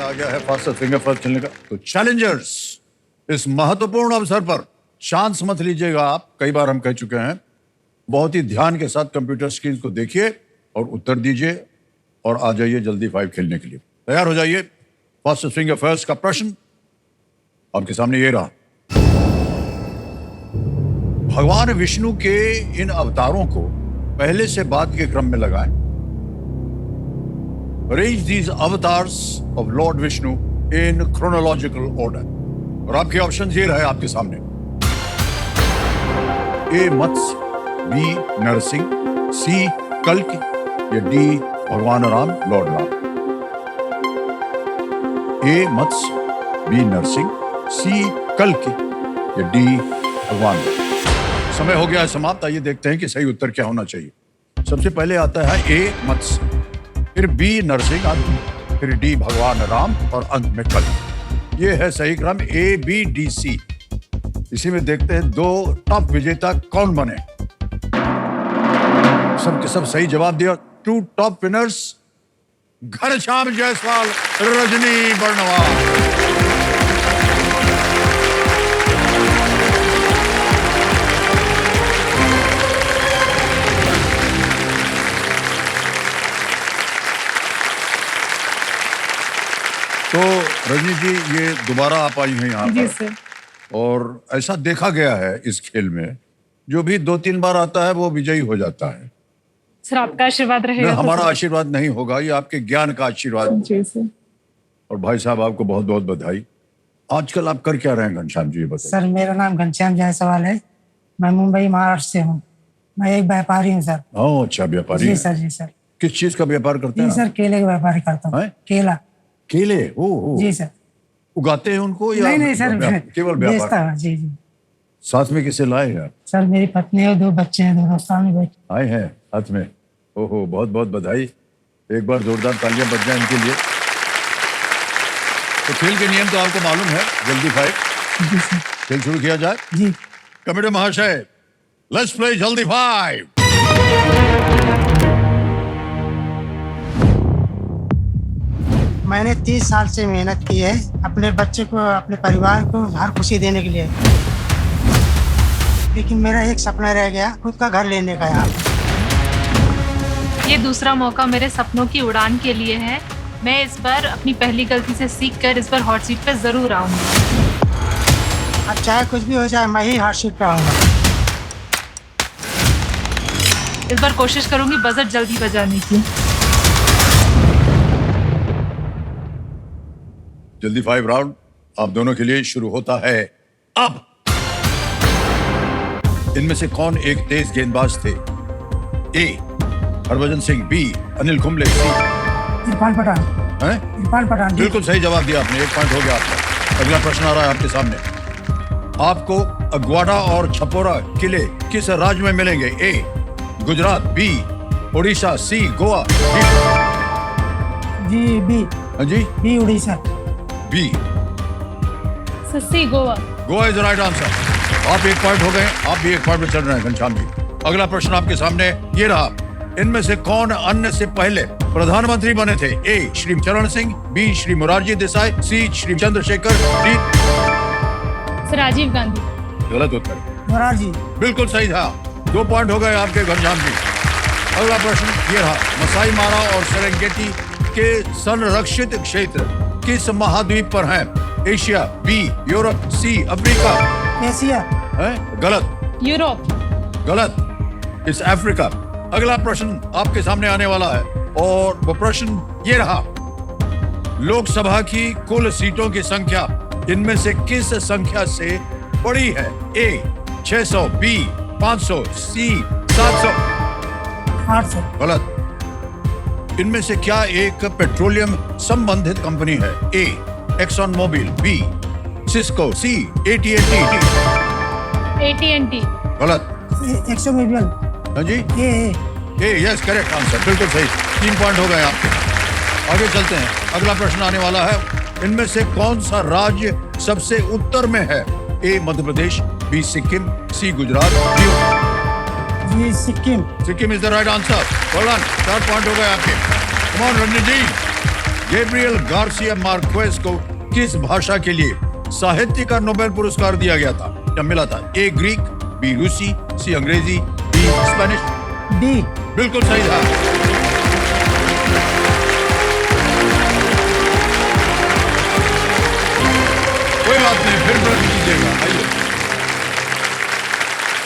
आ गया है faster finger first खेलने का। तो चैलेंजर्स, इस महत्वपूर्ण अवसर पर चांस मत लीजिएगा आप। कई बार हम कह चुके हैं, बहुत ही ध्यान के साथ कंप्यूटर स्क्रीन को देखिए और उत्तर दीजिए और आ जाइए जल्दी 5 खेलने के लिए। तैयार हो जाइए। फास्टर फिंगर फर्स्ट का प्रश्न आपके सामने ये रहा। भगवान विष्णु के इन अवतारों को पहले से बाद के क्रम में लगाएं। Arrange these avatars of Lord Vishnu in chronological order. और आपके ऑप्शन ये रहे आपके सामने। ए मत्स्य, बी नरसिंह, सी कल्कि या डी भगवान राम लॉर्ड राम। ए मत्स्य, बी नरसिंह, सी कल्कि या डी भगवान राम। समय हो गया है समाप्त। आइए देखते हैं कि सही उत्तर क्या होना चाहिए। सबसे पहले आता है ए मत्स्य, फिर बी नरसिंह, फिर डी भगवान राम और अंत में कल्कि। ये है सही क्रम ए बी डी सी। इसी में देखते हैं 2 टॉप विजेता कौन बने। सबके सब सही जवाब दिया। 2 टॉप विनर्स, घनश्याम जायसवाल, रजनी बर्णवाल। तो रजनी जी, ये दोबारा आप आई हैं यहाँ पर, और ऐसा देखा गया है इस खेल में, जो भी 2-3 बार आता है वो विजयी हो जाता है। सर आपका आशीर्वाद रहेगा। हमारा आशीर्वाद नहीं होगा, ये आपके ज्ञान का आशीर्वाद। जी सर। और भाई साहब, आपको बहुत बहुत बधाई। आजकल आप कर क्या रहे हैं घनश्याम जी, बताइए। सर मेरा नाम घनश्याम जायसवाल है। मैं मुंबई महाराष्ट्र से हूँ। मैं एक व्यापारी हूँ सर। ओह अच्छा, व्यापारी जी हैं। सर। जी सर। किस चीज का व्यापार करते हैं? जी सर, केले का व्यापारी करता हूँ। केला। केले? ओह जी सर। उगाते हैं उनको या नहीं सर, केवल बेचता व्यापार? हूँ। जी जी। साथ में किसे लाए हैं आप? सर मेरी पत्नी और 2 बच्चे हैं, दोनों सामने बैठे आए हैं हाथ में। ओहो, बहुत बहुत बधाई। एक बार जोरदार तालियां बज जाए इनके लिए। तो खेल के नियम तो आपको मालूम है। जल्दी 5। जी सर। खेल शुरू किया जाए। जी। कमेटी महाशय, लेट्स प्ले जल्दी 5। मैंने 30 साल से मेहनत की है अपने बच्चे को, अपने परिवार को हर खुशी देने के लिए, लेकिन मेरा एक सपना रह गया, खुद का घर लेने का। यहाँ ये दूसरा मौका मेरे सपनों की उड़ान के लिए है। मैं इस बार अपनी पहली गलती से सीखकर इस बार हॉट सीट पे जरूर आऊंगी। अब चाहे कुछ भी हो जाए, मैं ही हॉट सीट पे आऊंगा। इस बार कोशिश करूंगी बजट जल्दी बजाने की। जल्दी 5 राउंड आप दोनों के लिए शुरू होता है अब। इनमें से कौन एक तेज गेंदबाज थे? ए हरभजन सिंह, बी अनिल कुंबले, सी इरफान पठान। हैं? इरफान पठान। बिल्कुल सही जवाब दिया आपने। 1 पॉइंट हो गया आपका। अगला प्रश्न आ रहा है आपके सामने। आपको अग्वाड़ा और छपोरा किले किस राज्य में मिलेंगे? A Gujarat, B Orissa, C Goa, जी बी। हाँ जी, B Orissa. B C Goa. Goa is the right answer. आप 1 पॉइंट हो गए। आप भी 1 पॉइंट में चल रहे हैं घनश्याम जी। अगला प्रश्न आपके सामने ये रहा। इनमें से कौन अन्य से पहले प्रधानमंत्री बने थे? ए श्री चरण सिंह, बी श्री मोरारजी देसाई, सी श्री चंद्रशेखर, डी राजीव गांधी। गलत उत्तर। मोरारजी। बिल्कुल सही था। 2 पॉइंट हो गए आपके घनश्याम जी। अगला प्रश्न ये रहा। मसाई मारा और सेरेंगेटी के संरक्षित क्षेत्र किस महाद्वीप पर हैं? Asia, B Europe, C Africa. Asia. है? गलत। यूरोप। गलत। It's Africa. अगला प्रश्न आपके सामने आने वाला है और वो प्रश्न ये रहा। लोकसभा की कुल सीटों की संख्या इनमें से किस संख्या से बड़ी है? ए 600, बी 500, सी 700। 800। गलत। इनमें से क्या एक पेट्रोलियम संबंधित कंपनी है? ए एक्सॉन मोबिल, बी सिस्को, सी AT&T। AT&T। गलत। एक्सो मोबिल। हाँ जी, ए यस करेक्ट आंसर। बिल्कुल सही। 3 पॉइंट हो गए आपके। आगे चलते हैं। अगला प्रश्न आने वाला है। इनमें से कौन सा राज्य सबसे उत्तर में है? A Madhya Pradesh, B Sikkim, C Gujarat, जी Sikkim. Sikkim is the right answer. Well done. 4 point हो गए आपके। Come on Ranjeet ji, Gabriel Garcia Marquez को किस भाषा के लिए साहित्य का नोबेल पुरस्कार दिया गया था या मिला था? ए ग्रीक, बी रूसी, सी अंग्रेजी, डी स्पेनिश। डी। बिल्कुल सही था। कोई बात नहीं, फिर प्रश्न कीजिएगा। आइए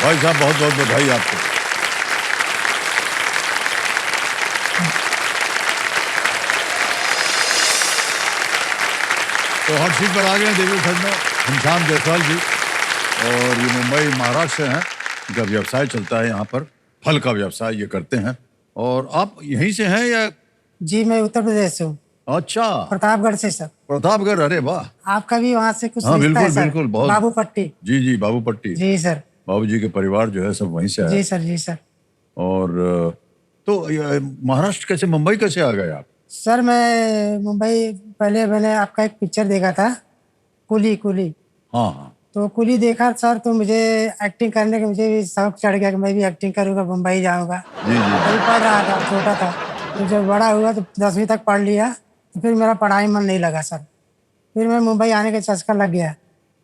भाई साहब, बहुत बहुत बधाई आपको। तो हॉट सीट पर आ गए देवी खन्ना, घनश्याम जायसवाल जी, और ये मुंबई महाराष्ट्र से हैं। इनका व्यवसाय चलता है यहाँ पर, फल का व्यवसाय ये करते हैं। और आप यहीं से हैं या? जी, मैं उत्तर प्रदेश से हूँ। अच्छा, प्रतापगढ़ से सर। प्रतापगढ़, अरे वाह। आपका भी वहाँ से कुछ हाँ रिश्ता बिल्कुल है सर? बिल्कुल, बहुत। बाबू पट्टी। जी जी, बाबू पट्टी। जी सर। बाबू जी के परिवार जो है सब वहीं से जी है। सर, जी सर। और तो ये महाराष्ट्र कैसे, मुंबई कैसे आ गए आप? सर मैं मुंबई, पहले मैंने आपका एक पिक्चर देखा था, कुली कुली। हाँ हाँ। तो कुली देखा सर, तो मुझे एक्टिंग करने का मुझे भी शौक चढ़ गया कि मैं भी एक्टिंग करूँगा, मुंबई जाऊँगा। जी जी। अभी पढ़ रहा था, छोटा था, तो जब बड़ा हुआ तो 10वीं तक पढ़ लिया, तो फिर मेरा पढ़ाई मन नहीं लगा सर। फिर मैं मुंबई आने का चस्का लग गया,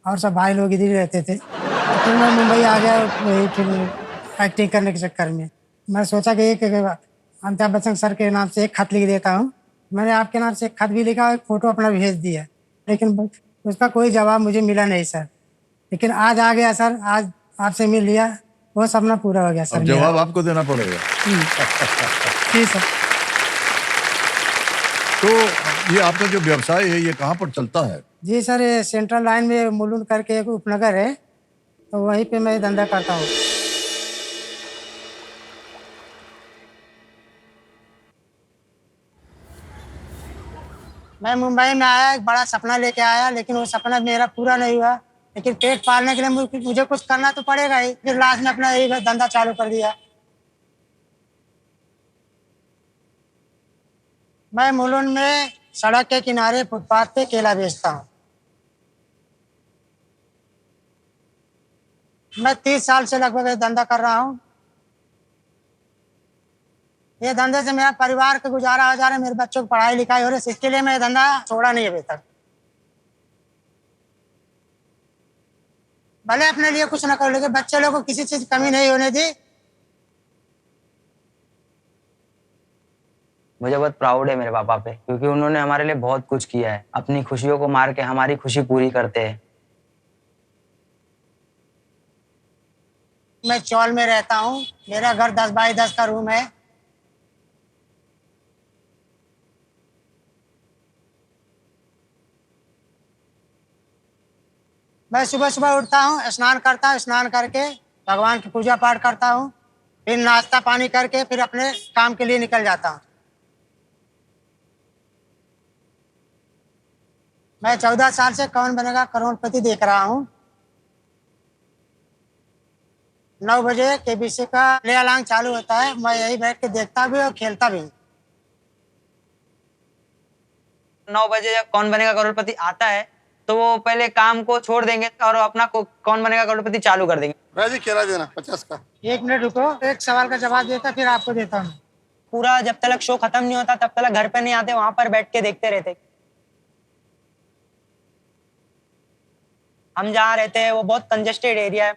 और सब भाई लोग इधर ही रहते थे, तो फिर मैं मुंबई आ गया, वही फिर एक्टिंग करने के चक्कर में। मैं सोचा कि एक अमिताभ बच्चन सर के नाम से एक खत लिख देता हूँ। मैंने आपके नाम से एक खत भी लिखा, एक फोटो अपना भेज दिया, लेकिन उसका कोई जवाब मुझे मिला नहीं सर। लेकिन आज आ गया सर, आज आपसे मिल लिया, वो सपना पूरा हो गया सर। अब जवाब आपको देना पड़ेगा। जी सर। तो ये आपका जो व्यवसाय है ये कहाँ पर चलता है? जी सर, ये सेंट्रल लाइन में मुलुंड करके एक उपनगर है, तो वहीं पे मैं धंधा करता हूँ। मैं मुंबई में आया, एक बड़ा सपना लेके आया, लेकिन वो सपना मेरा पूरा नहीं हुआ। लेकिन पेट पालने के लिए मुझे कुछ करना तो पड़ेगा ही। फिर लास्ट में अपना यही धंधा चालू कर दिया। मैं मुलुंड में सड़क के किनारे फुटपाथ पे केला बेचता हूँ। मैं 30 साल से लगभग ये धंधा कर रहा हूँ। ये धंधे से मेरा परिवार का गुजारा हो जा रहा है, मेरे बच्चों की पढ़ाई लिखाई हो रही है, इसके लिए मैं ये धंधा छोड़ा नहीं अभी तक। भले अपने लिए कुछ ना कर, लेकिन बच्चे लोगों को किसी चीज की कमी नहीं होने दी। मुझे बहुत प्राउड है मेरे पापा पे, क्योंकि उन्होंने हमारे लिए बहुत कुछ किया है। अपनी खुशियों को मार के हमारी खुशी पूरी करते हैं। मैं चौल में रहता हूँ, मेरा घर 10 बाई 10 का रूम है। मैं सुबह सुबह उठता हूँ, स्नान करता हूँ, स्नान करके भगवान की पूजा पाठ करता हूँ, फिर नाश्ता पानी करके फिर अपने काम के लिए निकल जाता हूँ। मैं 14 साल से कौन बनेगा करोड़पति देख रहा हूँ। 9 बजे केबीसी का प्ले अलॉन्ग चालू होता है, मैं यही बैठ के देखता भी और खेलता भी। 9 बजे जब कौन बनेगा करोड़पति आता है, तो वो पहले काम को छोड़ देंगे और अपना कौन बनेगा करोड़पति चालू कर देंगे। राजी केला देना 50 का। 1 मिनट रुको, एक सवाल का जवाब देता फिर आपको देता हूँ। पूरा जब तक शो खत्म नहीं होता तब तक घर पे नहीं आते, वहां पर बैठ के देखते रहते। हम जहाँ रहते हैं वो बहुत कंजेस्टेड एरिया है,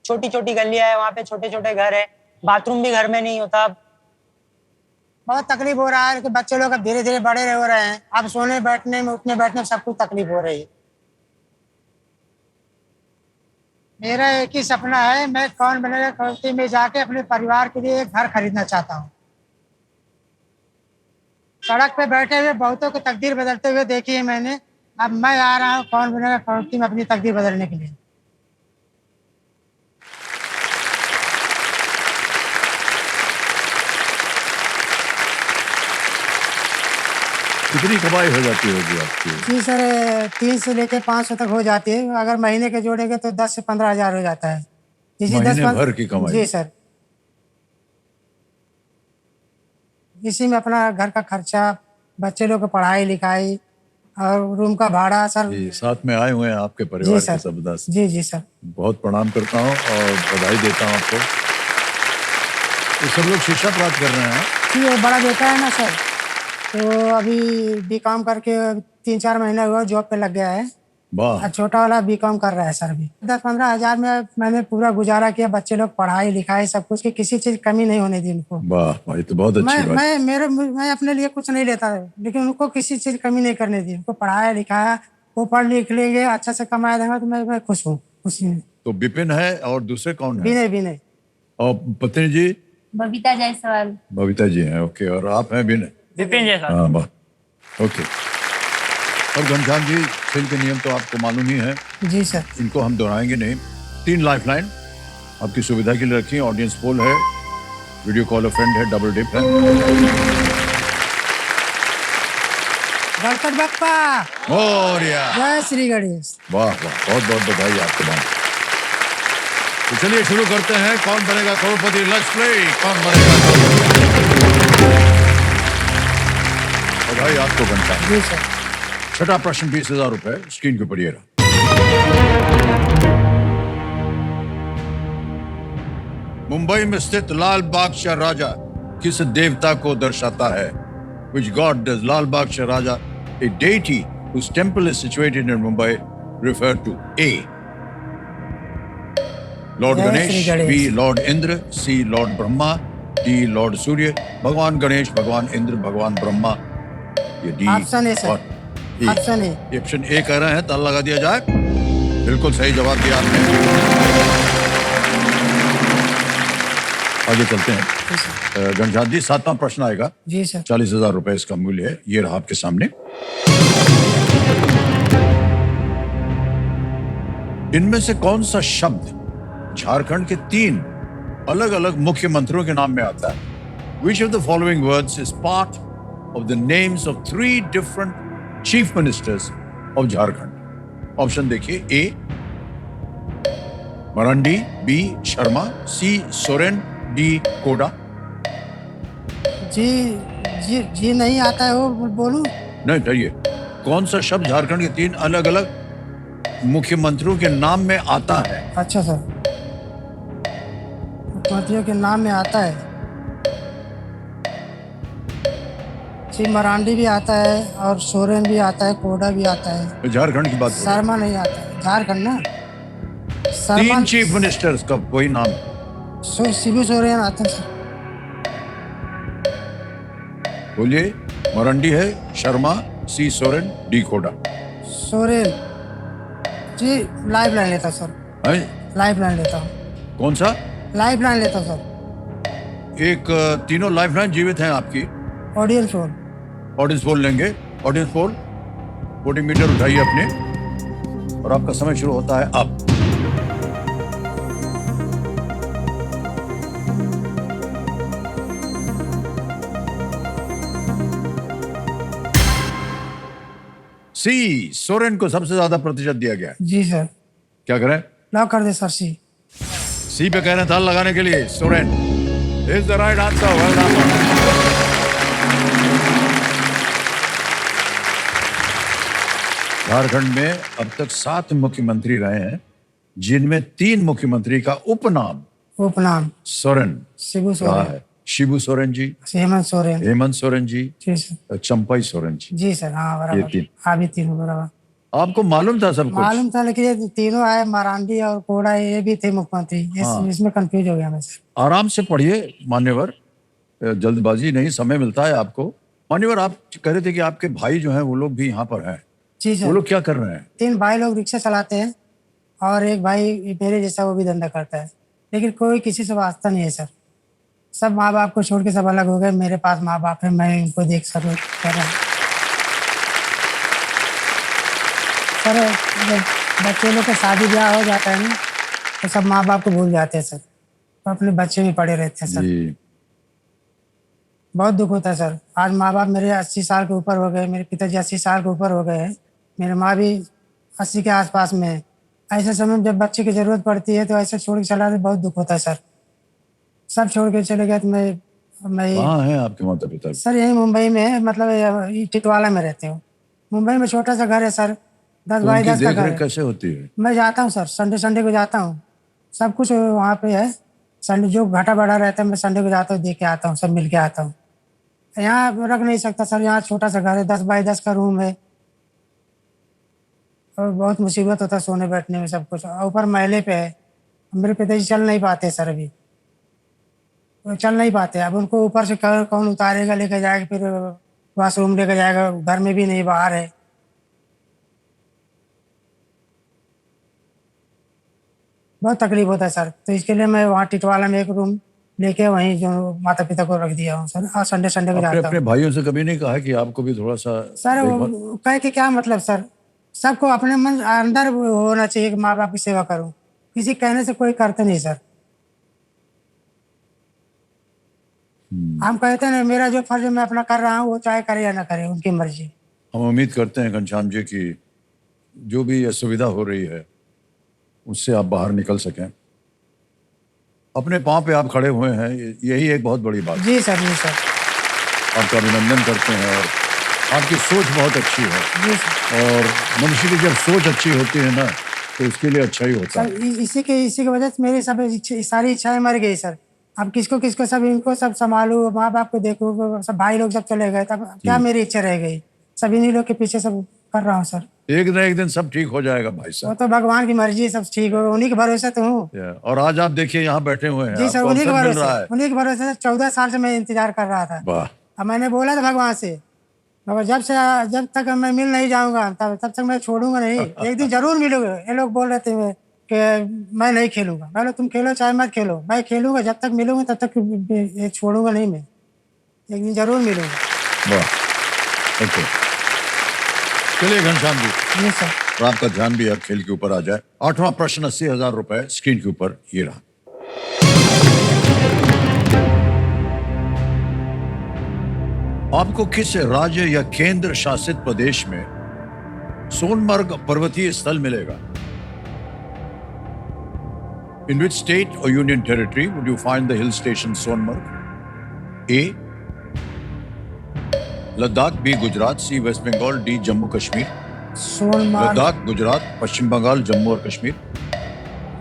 छोटी छोटी गलियां है, वहाँ पे छोटे छोटे घर है, बाथरूम भी घर में नहीं होता। बहुत तकलीफ हो रहा है कि बच्चे लोग अब धीरे धीरे बड़े हो रहे हैं, अब सोने बैठने में उठने बैठने में सब कुछ तकलीफ हो रही है। मेरा एक ही सपना है, मैं कौन बनेगा करोड़पति में जाके अपने परिवार के लिए एक घर खरीदना चाहता हूँ। सड़क पे बैठे हुए बहुतों की तकदीर बदलते हुए देखी है मैंने, अब मैं आ रहा हूँ कौन बनेगा करोड़पति में अपनी तकदीर बदलने के लिए। कितनी कमाई हो जाती होगी आपकी? जी सर, 3 से लेके 500 तक हो जाती है। अगर महीने के जोड़ेंगे तो 10 से 15 हजार हो जाता है। महीने भर की कमाई? जी सर। इसी में अपना घर का खर्चा, बच्चे लोग की पढ़ाई लिखाई और रूम का भाड़ा सर। जी, साथ में आए हुए हैं आपके परिवार के सदस्य। जी जी सर। बहुत प्रणाम करता हूँ और बधाई देता हूँ आपको। ये सब लोग शिक्षा प्राप्त कर रहे हैं। जी, वो बड़ा बेटा है ना सर, तो अभी बीकॉम करके 3-4 महीने हुआ जॉब पे लग गया है। वाह और छोटा वाला बीकॉम कर रहा है सर अभी। 10-15 हज़ार में मैंने पूरा गुजारा किया। बच्चे लोग पढ़ाई लिखाई सब कुछ की किसी चीज कमी नहीं होने दी उनको। वाह वाह, ये तो बहुत अच्छी बात। मैं अपने लिए कुछ नहीं लेता है, लेकिन उनको किसी चीज कमी नहीं करने दी। उनको पढ़ाया लिखाया, वो पढ़ लिख लेंगे, अच्छा से कमाया देगा तो मैं खुश हूँ खुशी में। तो विपिन है और दूसरे कौन है? विनय विनय और पत्नी जी? बबीता जायसवाल। बबीता जी हैं, ओके। और आप हैं विनय? विपिन जैसा। हाँ वाह, ओके। और घनश्याम जी, खेल के नियम तो आपको मालूम ही है, जी सर। इनको हम दोहराएंगे नहीं। 3 लाइफलाइन आपकी सुविधा के लिए रखी। ऑडियंस पोल है, वीडियो कॉल अ फ्रेंड है, डबल डिप है। गणपत बप्पा और यार जय श्री गणेश। वाह वाह, बहुत बहुत बधाई आपको। बात तो चलिए शुरू करते हैं। कौन बनेगा करोड़पति? Let's play. कौन बनेगा करोड़पति? बधाई आपको घनश्याम। जी सर। छठा प्रश्न 20,000 रुपए स्क्रीन के ऊपर ये रहा। मुंबई में स्थित लाल बादशाह राजा किस देवता को दर्शाता है? Which god does Lal Baksha Raja, a deity whose temple is situated in Mumbai, refer to? A. Lord जय Ganesh, Shri Ganesh. B. Lord Indra, C. Lord Brahma, D. Lord Surya। भगवान गणेश, भगवान इंद्र, भगवान ब्रह्मा। ये डी ऑप्शन ए सर। और ए। Option A. Option A कह रहे हैं, ताला लगा दिया जाए। बिल्कुल सही जवाब दिया आपने। आगे चलते हैं। जी सर। घनश्याम जी, 7वां प्रश्न आएगा। जी सर। 40,000 रुपए इसका मूल्य है। ये रहा आपके सामने। इनमें से कौन सा शब्द झारखंड के 3 अलग अलग मुख्यमंत्रियों के नाम में आता है? Which of the following words is part of the names of 3 different chief ministers of Jharkhand? Option देखिए। ए मरांडी, बी शर्मा, सी सोरेन, डी कोडा। जी जी जी नहीं आता है वो बोलूं? नहीं चाहिए। कौन सा शब्द झारखंड के 3 अलग अलग मुख्यमंत्रियों के नाम में आता है? अच्छा सर। मुख्यमंत्रियों के नाम में आता है। जी मरांडी भी आता है और सोरेन भी आता है, कोडा भी आता है। झारखंड की बात करें। शर्मा नहीं आता है। झारखंड ना। 3 चीफ मिनिस्टर्स का वही नाम है। शिबू सोरेन आता है सर। बोलिए। मरांडी है, शर्मा, सी सोरेन, डी कोडा। सोरेन जी। लाइफ लाइन लेता सर। है? लाइफ लाइन लेता हूँ। कौन सा? लाइफ लाइन लेता सर। एक तीनों लाइफलाइन जीवित हैं आपकी। Audience phone. ऑडियंस पोल लेंगे। ऑडियंस पोल वोटिंग मीटर उठाइए अपने, और आपका समय शुरू होता है अब। सी सोरेन को सबसे ज्यादा प्रतिशत दिया गया है। जी सर। क्या करें? लॉक कर दे सर। सी। सी पे कह रहे हैं ताल लगाने के लिए। Soren is the right answer. Well done. Jharkhand में अब तक 7 मुख्यमंत्री रहे हैं, जिनमें 3 मुख्यमंत्री का उपनाम सोरेन शिबू रहा सोरेन। है। शिबू सोरेन जी, हेमंत सोरेन। हेमंत सोरेन जी, जी सर। चंपाई सोरेन जी। जी सर। हाँ ये बराबर। 3 हाँ भी 3 बराबर। आपको मालूम था सब कुछ? मालूम था, लेकिन ये तीनों आए, मरांडी और कोड़ा, ये भी थे मुख्यमंत्री। इसमें कंफ्यूज हो गया मैं सर। आराम से पढ़िए मान्यवर, जल्दबाजी नहीं, समय मिलता है आपको। मान्यवर, आप कह रहे थे कि आपके भाई जो हैं वो लोग भी यहाँ पर हैं। जी वो सर। लोग क्या कर रहे हैं? 3 भाई लोग रिक्शा चलाते हैं और एक भाई मेरे जैसा वो भी धंधा करता है, लेकिन कोई किसी से वास्ता नहीं है सर। सब माँ बाप को छोड़ के सब अलग हो गए। मेरे पास माँ बाप है, मैं उनको देख सर कर रहा हूँ सर। जब बच्चे लोग का शादी ब्याह हो जाता है ना, तो सब माँ बाप को भूल जाते हैं सर, तो अपने बच्चे में पड़े रहते हैं सर। जी। बहुत दुख होता है सर। आज माँ बाप मेरे 80 साल के ऊपर हो गए, मेरे पिताजी 80 साल के ऊपर हो गए हैं, मेरे माँ भी 80 के आसपास में है। ऐसे समय में जब बच्चे की जरूरत पड़ती है तो ऐसे छोड़ के चला, तो बहुत दुख होता है सर। सब छोड़ के चले गए तो मैं कहाँ हैं आपके माता पिता? सर यही मुंबई में है, मतलब टिटवाला में रहते हो। मुंबई में छोटा सा घर है सर, 10 बाई 10 का घर है। कैसे होती है? मैं जाता हूँ सर, संडे को जाता हूँ। सब कुछ वहाँ पे है। संडे जो घाटा बढ़ा रहता है, मैं संडे को जाता हूँ, देख के आता हूँ, सब मिल के आता हूँ। यहाँ रख नहीं सकता सर, यहाँ छोटा सा घर है, 10 बाई 10 का रूम है और बहुत मुसीबत होता है सोने बैठने में सब कुछ, और ऊपर महले पे है। मेरे पिताजी चल नहीं पाते सर, अभी वो चल नहीं पाते। अब उनको ऊपर से कौन उतारेगा, लेके जाएगा, फिर वॉशरूम लेके जाएगा, घर में भी नहीं, बाहर है। बहुत तकलीफ होता है सर, तो इसके लिए मैं वहाँ टिटवाला में एक रूम लेके वहीं जो माता पिता को रख दिया हूँ सर, और संडे संडे को आपने जाता अपने हूँ। भाइयों से कभी नहीं कहा कि आपको भी थोड़ा सा सर देखभाल- वो कहे कि क्या मतलब सर, सबको अपने मन अंदर होना चाहिए कि माँ बाप की सेवा करूं, किसी कहने से कोई करते नहीं सर। हम कहते हैं ना, मेरा जो फर्ज मैं अपना कर रहा हूँ, वो चाहे करे या ना करे, उनकी मर्जी। हम उम्मीद करते हैं घनश्याम जी की जो भी असुविधा हो रही है उससे आप बाहर निकल सकें, अपने पांव पे आप खड़े हुए हैं, यही एक बहुत बड़ी बात है। जी सर, जी सर, आपका अभिनंदन करते हैं और आपकी सोच बहुत अच्छी है, जी सर। और मनुष्य की जब सोच अच्छी होती है ना तो उसके लिए अच्छा ही होता सर है। इसी की वजह से मेरी सब सारी इच्छाएं मर गई सर। अब किसको सब इनको सब संभालू, माँ बाप को देखू, सब भाई लोग सब चले गए, तब क्या मेरी इच्छा रह गई। सब इन्हीं लोग के पीछे सब कर रहा हूँ सर। एक न एक दिन सब ठीक हो जाएगा भाई वो साहब। तो भगवान की मर्जी है, सब ठीक हो, उन्हीं के भरोसे तो हूँ। और आज आप देखिए यहाँ बैठे हुए हैं, जी सर, आपको उन्हीं के अवसर मिल रहा भरोसे, है। उन्हीं के भरोसे से 14 साल से मैं इंतजार कर रहा था। वाह, अब मैंने बोला था भगवान से, मगर जब तक मैं मिल नहीं जाऊंगा तब तक मैं छोड़ूंगा नहीं, एक दिन जरूर मिलूंगा। ये लोग बोल रहे थे कि मैं नहीं खेलूंगा, मैं बोला तुम खेलो चाहे मत खेलो, मैं खेलूंगा, जब तक मिलूंगा तब तक ये छोड़ूंगा नहीं मैं, एक दिन जरूर मिलूंगा। वाह, ओके। चलिए घनश्याम जी, जी सर। और आपका ध्यान भी अब खेल के ऊपर आ जाए। 8वां प्रश्न 80,000 रुपए स्क्रीन के ऊपर ये रहा। आपको किस राज्य या केंद्र शासित प्रदेश में सोनमर्ग पर्वतीय स्थल मिलेगा? In which state or union territory would you find the hill station Sonmarg? A. Ladakh, B. Gujarat, C. West Bengal, D. Jammu Kashmir. Sonmarg, Ladakh, Gujarat, पश्चिम बंगाल, जम्मू और कश्मीर।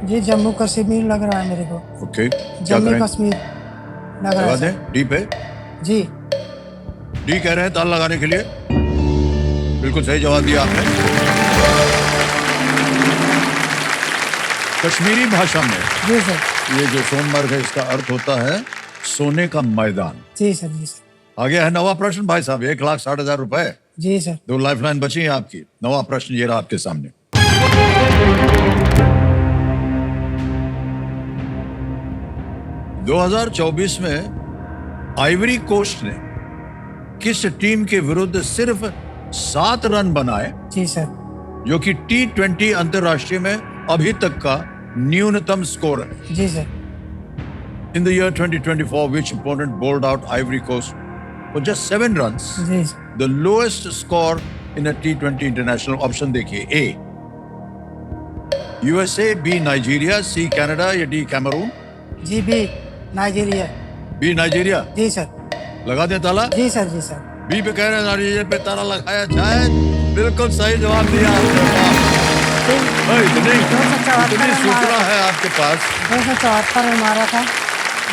जी जम्मू कश्मीर लग रहा है मेरे को, ओके, क्या जम्मू करें? कश्मीर लग रहा लगा है दें सर। डी पे? जी डी कह रहे हैं ताल लगाने के लिए। बिल्कुल सही जवाब दिया आपने। कश्मीरी भाषा में जी सर, ये जो सोनमर्ग है इसका अर्थ होता है सोने का मैदान। जी सर, जी सर, आ गया है 9वां प्रश्न भाई साहब, 1,60,000 रुपए। जी सर। 2 लाइफलाइन बची है आपकी। 9वां प्रश्न ये रहा आपके सामने। ...2024 में आइवरी कोस्ट ने किस टीम के विरुद्ध सिर्फ 7 रन बनाए, जी सर। जो कि T20 अंतरराष्ट्रीय में अभी तक का न्यूनतम स्कोर है? जी sir. In the year 2024, which opponent bowled out Ivory Coast for just 7 runs, जी sir. the lowest score in a T20 international? Option देखिए, A USA, B Nigeria, C Canada या D कैमरून? जी B Nigeria. B Nigeria. जी sir. लगा दें ताला? जी sir, जी सर। बी पे कह रहे हैं नाइजीरिया पे ताला लगाया जाए। बिल्कुल सही जवाब दिया आपने। वाह, इतनी 274 सूचना है आपके पास। 274 में मारा था,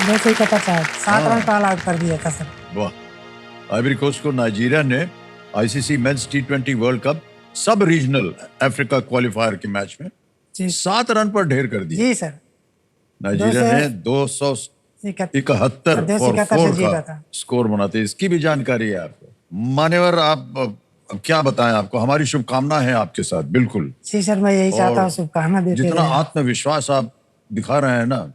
271 7 रन का आउट कर दिया था सर। वाह। आइवरी कोस्ट को नाइजीरिया ने ICC men's T20 world cup सब रीजनल अफ्रीका क्वालिफायर के मैच में जी 7 रन पर ढेर कर दिया। जी सर। नाइजीरिया ने 271 271 और 4 से जीता का था। स्कोर बनाते, इसकी भी जानकारी है आपको। मान्यवर, आप अब क्या बताएं आपको, हमारी शुभकामना है आपके साथ। बिल्कुल, जी सर, मैं यही चाहता हूँ, और शुभकामना देते जितना रहें। आत्मविश्वास आप दिखा रहे हैं ना,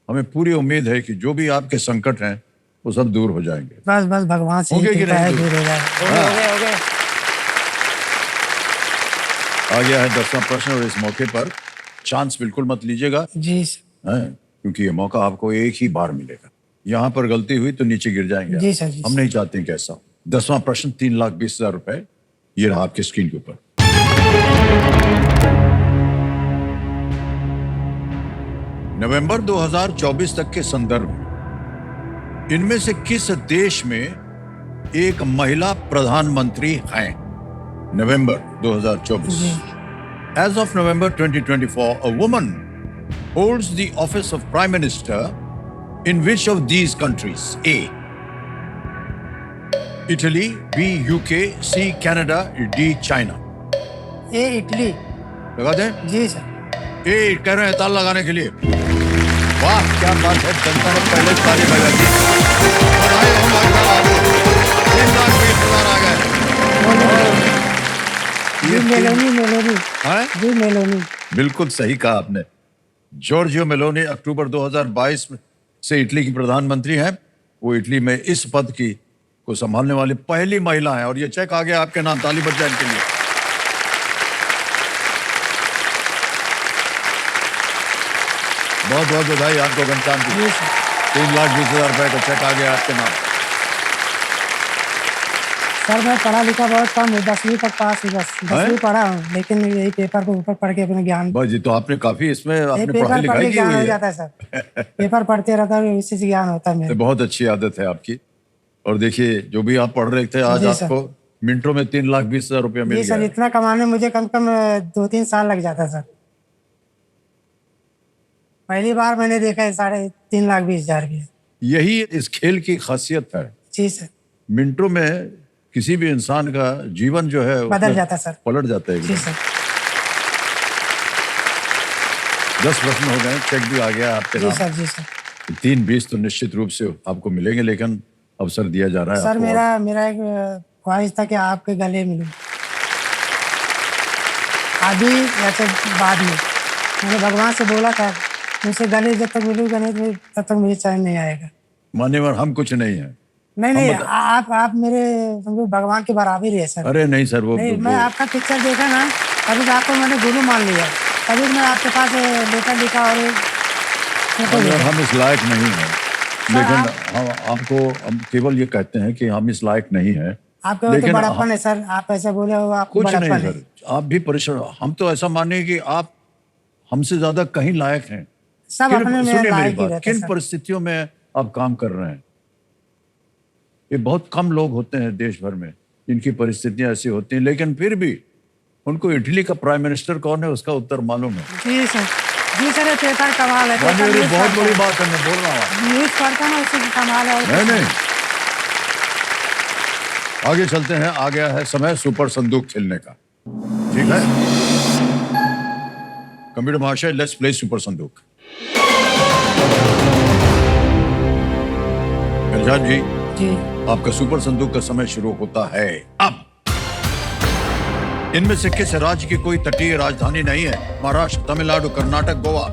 हमें पूरी उम्मीद है कि जो भी आपके संकट हैं वो सब दूर हो जाएंगे। बस बस भगवान से होंगे ही कि कृपा है, नहीं दूर हो जाए। हो गए। आ गया है 10वां प्रश्न, और इस मौके पर चांस बिल्कुल मत लीजिएगा, जी सर। हैं? क्योंकि ये मौका आपको एक ही बार मिलेगा। यहाँ पर गलती हुई तो नीचे गिर जाएंगे। जी सर, जी हम सर। नहीं चाहते कि ऐसा हो। 10वां प्रश्न 3,20,000 रुपए, ये रहा आपके स्क्रीन के ऊपर। नवंबर 2024 तक के संदर्भ में इनमें से किस देश में एक महिला प्रधानमंत्री हैं? नवंबर 2024। जी As of November 2024, a woman holds the office of Prime Minister in which of these countries? A. Italy, B UK, C Canada, D China. A Italy. लगा दें? जी सर। ए कह रहे हैं ताल लगाने के लिए। वाह क्या बात है, जनता ने पहले ताली बजा दी। बधाई हो भाई साहब, 3,20,000 आ गए। जी मेलोनी मेलोनी। हैं? जी मेलोनी। बिल्कुल सही कहा आपने। जॉर्जियो मेलोनी अक्टूबर 2022 से इटली की प्रधानमंत्री हैं। वो इटली में इस पद की को संभालने वाली पहली महिला है और ये चेक आ गया आपके नाम। ताली बज जाए इनके लिए। बहुत बहुत बधाई आपको घनश्याम जी। जी सर। 3,20,000 रुपए का चेक आ गया आपके नाम। सर मैं पढ़ा लिखा बहुत कम हूँ, 10वीं तक पास हूँ बस। 10वीं पढ़ा हूँ, लेकिन यही पेपर को ऊपर पढ़ के अपने ज्ञान, बस जी, तो आपने काफी इसमें आपने पढ़ाई पेपर पढ़ लिखाई के की ज्ञान हुई हो है। जाता है सर। पेपर पढ़ते रहता हूँ, इससे ज्ञान होता है तो मेरे। बहुत अच्छी आदत है आपकी। और देखिए जो भी आप पढ़ रहे थे आज जी सर। आपको मिनटों में 3,20,000 रुपया मिल जी गया सर, है। इतना कमाने मुझे कम से कम 2-3 साल लग जाता सर। पहली बार मैंने देखा है 3,20,000 की। यही इस खेल की खासियत है। जी सर। मिनटों में किसी भी इंसान का जीवन जो है बदल उसमें जाता सर। पलट जाता है जी एकदम। सर। 10 प्रश्न हो गए, चेक भी आ गया आपके जी नाम। सर। जी सर। 3,20 तो निश्चित रूप से आपको मिलेंगे, लेकिन अवसर दिया जा रहा है सर आपको। मेरा एक ख्वाहिश था कि आपके गले मिलूं, अभी या फिर बाद में। मैंने भगवान से बोला था मुझसे गले जब तक मिलूंगा नहीं तो तब तक मुझे चैन नहीं आएगा। मान्यवर हम कुछ नहीं है। नहीं हम आप मेरे समझो भगवान के बराबर ही है सर। अरे नहीं सर, वो नहीं, मैं आपका पिक्चर देखा ना, तभी तो आपको मैंने गुरु मान लिया। तभी मैं आपके पास लेटर लिखा और फोटो मान्यवर लिखा। हम इस लायक नहीं है, लेकिन हम आपको हम केवल ये कहते हैं कि हम इस लायक नहीं है। आपके वो तो बड़प्पन है सर, आप ऐसे बोले हो, आपको कुछ नहीं बड़प्पन है। सर, आप भी परिश्रम, हम तो ऐसा माने कि आप हमसे ज्यादा कहीं लायक हैं। सब अपने में सुनिए मेरी लायक ही बात, रहते हैं किन सर। परिस्थितियों में आप काम कर रहे हैं। ये बहुत कम लोग होते हैं देश भर में जिनकी परिस्थितियां ऐसी होती हैं, लेकिन फिर भी उनको इटली का प्राइम मिनिस्टर कौन है उसका उत्तर मालूम है। जी सर। जी सर, ये पेपर कमाल है। मानिए, पेपर ये न्यूज़ बहुत पढ़ता बड़ी है। बात है, मैं बोल रहा हूँ। न्यूज़ पढ़ता ना, उससे कमाल है। नहीं नहीं, आगे चलते हैं। आ गया है समय सुपर संदूक खेलने का। ठीक है कंप्यूटर महाशय, लेट्स प्ले सुपर संदूक। घनश्याम जी, जी आपका सुपर संदूक का समय शुरू होता है अब। इनमें से किस राज्य की कोई तटीय राजधानी नहीं है? महाराष्ट्र, तमिलनाडु, कर्नाटक, गोवा।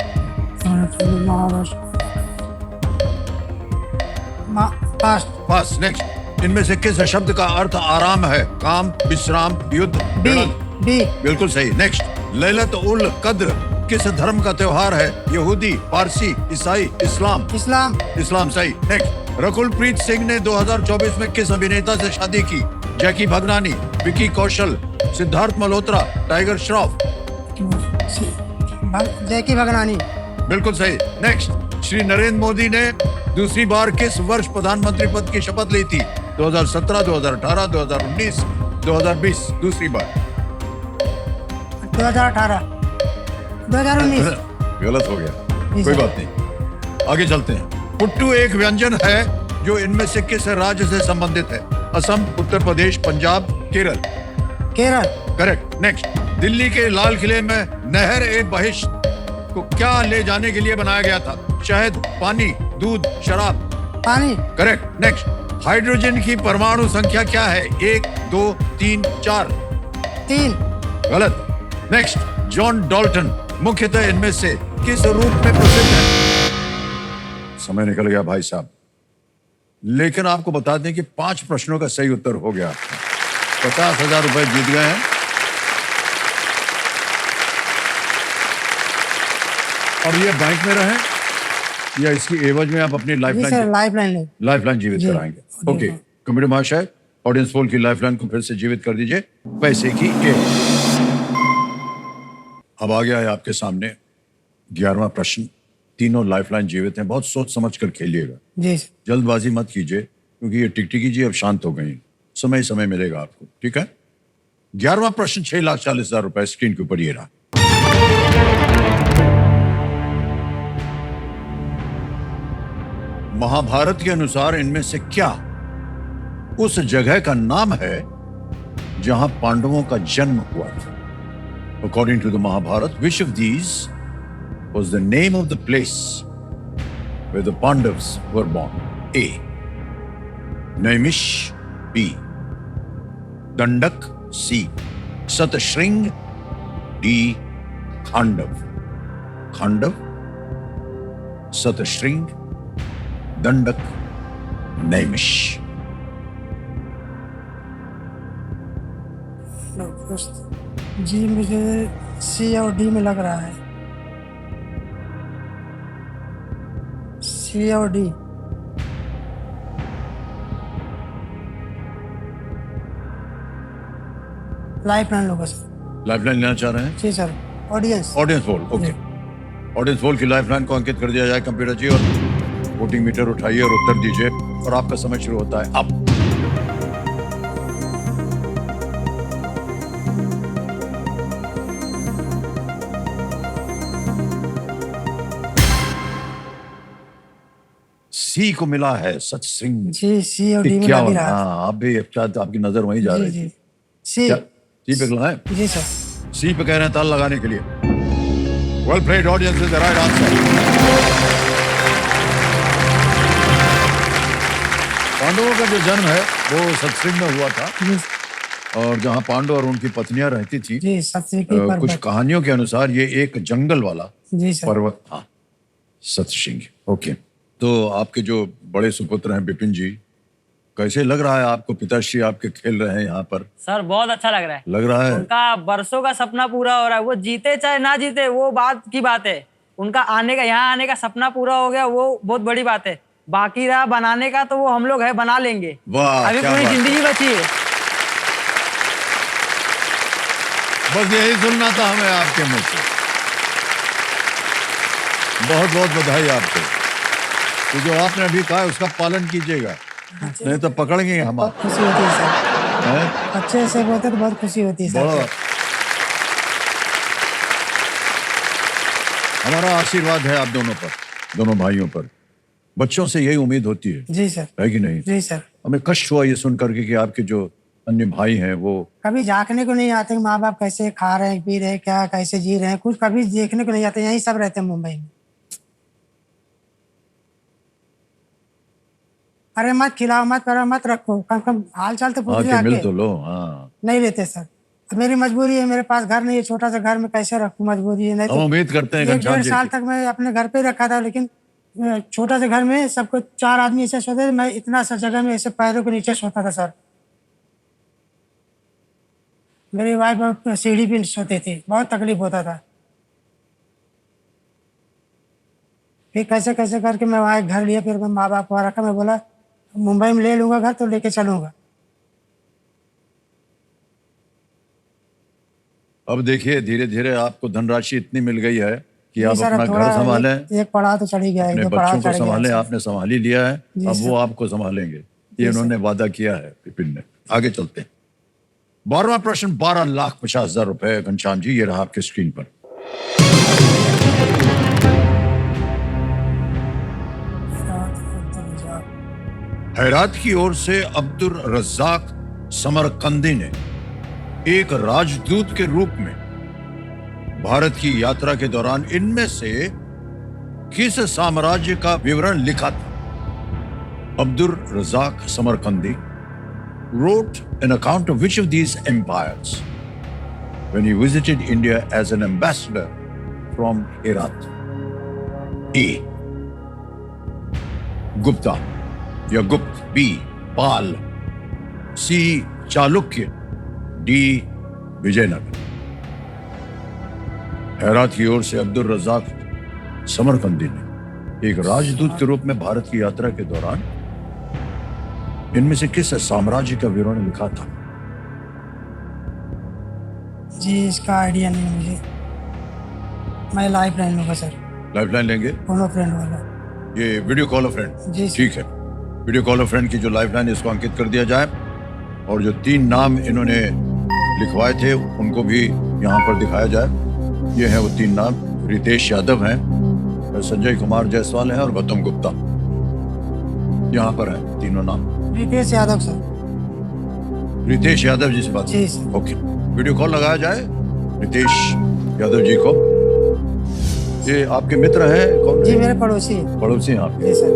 पास। नेक्स्ट। इनमें से किस शब्द का अर्थ आराम है? काम, विश्राम, युद्ध, भिड़ंत। बी। बिल्कुल सही। नेक्स्ट। लैलत उल कद्र किस धर्म का त्योहार है? यहूदी, पारसी, ईसाई, इस्लाम। इस्लाम। इस्लाम सही। नेक्स्ट। रकुल प्रीत सिंह ने 2024 में किस अभिनेता से शादी की? जैकी भगनानी, विकी कौशल, सिद्धार्थ मल्होत्रा, टाइगर श्रॉफ। जैकी भगनानी। बिल्कुल सही। नेक्स्ट। श्री नरेंद्र मोदी ने दूसरी बार किस वर्ष प्रधानमंत्री पद की शपथ ली थी? 2017, 2018, 2019, 2020। दूसरी बार 2018, 2019। गलत हो गया, जी कोई सर। बात नहीं। आगे चलते हैं। पुट्टू एक व्यंजन है जो इनमें से किस राज्य से संबंधित है? असम, उत्तर प्रदेश, पंजाब, केरल। केरल। करेक्ट। नेक्स्ट। दिल्ली के लाल किले में नहर ए बहिश्त को क्या ले जाने के लिए बनाया गया था? शहद, पानी, दूध, शराब। पानी। करेक्ट। नेक्स्ट। हाइड्रोजन की परमाणु संख्या क्या है? 1, 2, 3, 4। 3। गलत। नेक्स्ट। जॉन डॉल्टन मुख्यतः इनमें से किस रूप में प्रसिद्ध है? समय निकल गया भाई साहब, लेकिन आपको बता दें कि 5 प्रश्नों का सही उत्तर हो गया। 50,000 रुपए जीत गए हैं। और ये बैंक में रहे या इसकी एवज में आप अपनी जी सर, लाइफलाइन लाइफलाइन जीवित जी। कराएंगे? ओके कंप्यूटर महाशय, ऑडियंस पोल की लाइफलाइन को फिर से जीवित कर दीजिए। पैसे की एवज। अब आ गया है आपके सामने 11वां प्रश्न। तीनों लाइफलाइन जीवित हैं, बहुत सोच समझ कर खेलिएगा। जी सर। जल्दबाजी मत कीजिए क्योंकि ये टिकटिकी जी अब शांत हो गई। समय मिलेगा आपको, ठीक है? 11वां प्रश्न 6,40,000 रुपए स्क्रीन के ऊपर ये रहा। महाभारत के अनुसार इनमें से क्या उस जगह का नाम है जहां पांडवों का जन्म हुआ था। According to the Mahabharata, which of these was the name of the place where the Pandavas were born? A. Naimish. B. Dandak. C. Satashring. D. Khandav. Khandav, Satashring, Dandak, Naimish. जी मुझे सी और डी में लग रहा है। C और D. Lifeline लोगों sir. Lifeline लेना चाह रहे हैं? जी sir. Audience. Audience poll, okay. Audience poll की लाइफलाइन को अंकित कर दिया जाए कंप्यूटर जी, और वोटिंग मीटर उठाइए और उत्तर दीजिए, और आपका समय शुरू होता है अब। सी को मिला है सच सिंह। जी सी और डी में क्या लग ही रहा है। हाँ, आप भी शायद आपकी नजर वहीं जा जी रही जी। थी। सी। क्या सी पे लगाएं? जी सर। सी पे कह रहे हैं ताल लगाने के लिए। Well played, audience is the right answer. पांडवों का जो जन्म है वो सतसिंह में हुआ था, जी और जहां पांडव और उनकी पत्नियां रहती थी, जी सत्य की कुछ पर्वत। कहानियों के अनुसार ये एक जंगल वाला जी सर। पर्वत था, सतसिंह। ओके, तो आपके जो बड़े सुपुत्र हैं बिपिन जी, कैसे लग रहा है आपको? पिताश्री आपके खेल रहे हैं यहाँ पर, सर बहुत अच्छा लग रहा है। लग रहा है? उनका बरसों का सपना पूरा हो रहा है। वो जीते चाहे ना जीते वो बात की बात है। उनका आने का, यहाँ आने का सपना पूरा हो गया, वो बहुत बड़ी बात है। बाकी रहा बनाने का, तो वो हम लोग है बना लेंगे। वाह, अभी क्या पूरी बात है। जिंदगी बची है। बस यही सुनना था हमें आपके मुंह से। बहुत बहुत बधाई आपको। तो जो आपने अभी कहा उसका पालन कीजिएगा, नहीं तो पकड़ेंगे हम बहुत आपको। खुशी होती है सर। हैं? अच्छे से बोलते तो बहुत खुशी होती है बड़ा सर। हमारा आशीर्वाद है आप दोनों पर, दोनों भाइयों पर। बच्चों से यही उम्मीद होती है जी सर। कि नहीं? जी सर। हमें कष्ट हुआ ये सुन करके कि आपके जो अन्य भाई हैं वो कभी झांकने को नहीं आते माँ बाप कैसे खा रहे हैं, पी रहे हैं, क्या कैसे जी रहे हैं, कुछ कभी देखने को नहीं आते। यही सब रहते हैं मुंबई में। अरे मत खिलाओ, मत करो, मत रखो, कम कम हाल चाल तो पूछ आके मिल आके। तो लो। हाँ, नहीं लेते सर। अब मेरी मजबूरी है, मेरे पास घर नहीं है, छोटा सा घर में कैसे रखूं, मजबूरी है। नहीं हम तो उम्मीद करते हैं 1-1.5 घनश्याम जी साल की। तक मैं अपने घर पे ही रखा था, लेकिन छोटा सा घर में सबको 4 आदमी ऐसे सोते थे, मैं इतना सा जगह में ऐसे पैरों के नीचे सोता था सर। मेरी वाइफ सीढ़ी पे सोते थे, बहुत तकलीफ होता था। फिर कैसे कैसे करके मैं वहाँ एक घर लिया, फिर मैं माँ बाप को रखा। मैं बोला मुंबई में ले लूंगा घर तो लेके चलूंगा। अब देखिए धीरे धीरे आपको धनराशि इतनी मिल गई है कि जी आप सर, अपना अब थोड़ा घर संभालें, एक पड़ाव तो चढ़ ही गया है, अपने दो पड़ाव बच्चों को चढ़ गया है संभालें। सर। आपने संभाल ही लिया है, जी अब सर। वो आपको संभालेंगे, ये जी उन्होंने वादा किया है विपिन ने। आगे चलते हैं। 12वां प्रश्न, 12,50,000 रुपए। घनश्याम जी, ये रहा आपके स्क्रीन पर। हैरात की ओर से अब्दुल रज्जाक समरकंदी ने एक राजदूत के रूप में भारत की यात्रा के दौरान इनमें से किस साम्राज्य का विवरण लिखा था? Abdul Razzaq Samarqandi wrote an account of which of these empires when he visited India as an ambassador from Herat? A. Gupta या गुप्त, B. पाल, C. चालुक्य, D. विजयनगर। हैरात की ओर से अब्दुल रज्जाक समरकंदी ने एक राजदूत के रूप में भारत की यात्रा के दौरान इनमें से किस साम्राज्य का विवरण लिखा था? जी इसका आइडिया नहीं है मुझे। मैं लाइफ लाइन लूंगा सर, लाइफलाइन लेंगे? फोनो फ्रेंड वाला। ये वीडियो कॉल फ्रेंड, जी सर। ठीक है। वीडियो कॉल फ्रेंड की जो लाइफलाइन है इसको अंकित कर दिया जाए, और जो 3 नाम इन्होंने लिखवाए थे उनको भी यहाँ पर दिखाया जाए। ये है वो 3 नाम, रितेश यादव हैं, संजय कुमार जायसवाल हैं और गौतम गुप्ता। यहाँ पर हैं तीनों नाम। रितेश यादव सर। रितेश यादव जी से बात जी सर। ओके, वीडियो कॉल लगाया जाए रितेश यादव जी को। ये आपके मित्र हैं कौन? जी मेरे पड़ोसी हैं। पड़ोसी हैं आपके। जी सर।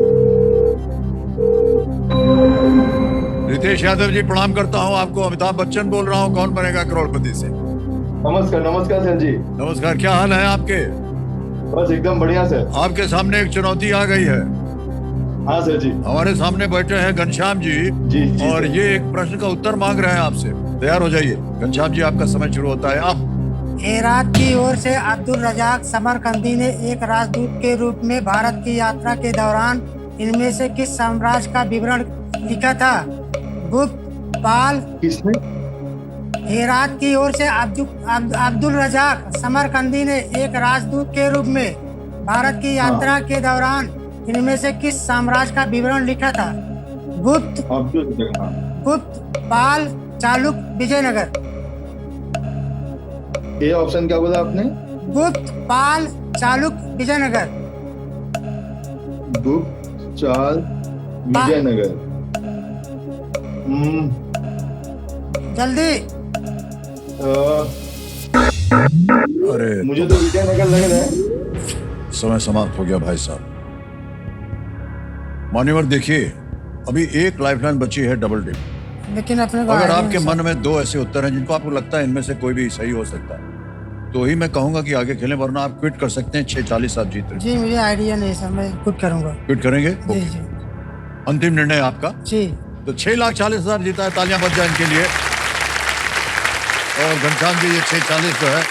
रितेश यादव जी प्रणाम करता हूँ आपको। अमिताभ बच्चन बोल रहा हूँ, कौन बनेगा करोड़पति से। नमस्कार नमस्कार सर जी। नमस्कार, क्या हाल है आपके? बस एकदम बढ़िया सर। आपके सामने एक चुनौती आ गई है। हाँ सर जी। हमारे सामने बैठे हैं घनश्याम जी, जी और सर। ये एक प्रश्न का उत्तर मांग रहे हैं आपसे। तैयार हो जाइए घनश्याम जी, आपका समय शुरू होता है अब। हेरात की ओर से अब्दुल रजाक समरकंदी ने एक राजदूत के रूप में भारत की यात्रा के दौरान इनमें से किस साम्राज्य का विवरण लिखा था? गुप्त, पाल। किसने? हेरात की ओर से अब्दुल रजाक समरकंदी ने एक राजदूत के रूप में भारत की यात्रा के दौरान इनमें से किस साम्राज्य का विवरण लिखा था? गुप्त, अब्दुल रजाक, हाँ। गुप्त, पाल, चालुक्य, विजयनगर। ये ऑप्शन क्या बोला आपने? गुप्त, पाल, चालुक्य, विजयनगर। गुप्त, चाल, विजयनगर। जल्दी। अरे मुझे तो विजयनगर लग रहा है। समय समाप्त हो गया भाई साहब। मान्यवर देखिए, अभी एक लाइफलाइन बची है डबल डिप। लेकिन अपने को अगर आइडिया आपके नहीं मन में दो ऐसे उत्तर हैं जिनको आपको लगता है इनमें से कोई भी सही हो सकता है, तो ही मैं कहूंगा कि आगे खेलें, वरना आप क्विट कर सकते हैं। 6:40 आप जीत रहे हैं। जी मुझे आइडिया नहीं सर, मैं खुद करूंगा। क्विट करेंगे? जी ओके। जी अंतिम निर्णय आपका। जी। तो 6,40,000 जीता है, तालियां बज जाए इनके लिए। और घनश्याम जी ये 6:40 जो है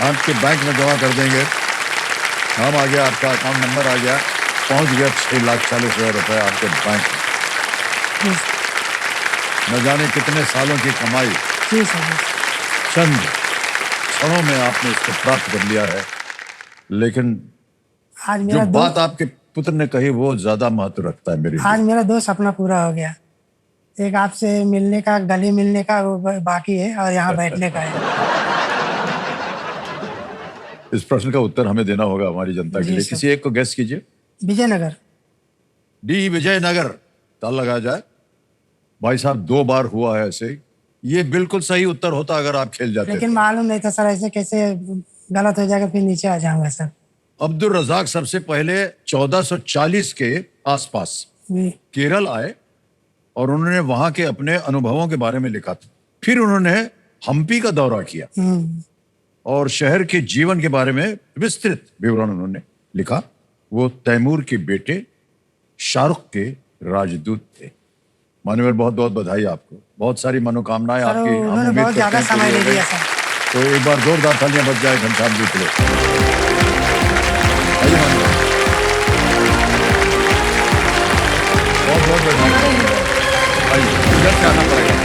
आपके बैंक में जमा कर देंगे। नाम आ गया, आपका अकाउंट नंबर आ गया, पहुंच गया 6,40,000 रुपए आपके बैंक में। न जाने कितने सालों की कमाई जी सर। चंद क्षणों में आपने इसको प्राप्त कर लिया है। लेकिन आज जो मेरा बात आपके पुत्र ने कही वो ज्यादा महत्व रखता है मेरे लिए। आज मेरा दो सपना पूरा हो गया। एक आपसे मिलने का, गले मिलने का, वो बाकी है, और यहाँ बैठने का है। इस प्रश्न का उत्तर हमें देना होगा हमारी जनता के जी लिए। सर। किसी एक को गेस कीजिए। विजयनगर। डी विजयनगर। ताल लगाया जाए। भाई साहब 2 बार हुआ है ऐसे। ये बिल्कुल सही उत्तर होता अगर आप खेल जाते। लेकिन मालूम नहीं था सर, ऐसे कैसे गलत हो जाएगा, फिर नीचे आ जाऊंगा सर। अब्दुल रजाक सबसे पहले 1440 के आसपास जी केरल आए और उन्होंने वहां के अपने अनुभवों के बारे में लिखा था। फिर उन्होंने हम्पी का दौरा किया और शहर के जीवन के बारे में विस्तृत विवरण उन्होंने लिखा। वो तैमूर के बेटे शाहरुख के राजदूत थे। मान्यवर बहुत बहुत बधाई आपको, बहुत सारी मनोकामनाएं सर, आपकी। हम उन्होंने उम्मीद बहुत करते ज्यादा हैं कि समय ये ले हो लिया गई। सर। तो एक बार जोरदार तालियां बज जाए घनश्याम जी के लिए। आइए मान्यवर, बहुत बहुत बधाई। आइए, इधर से आना पड़ेगा।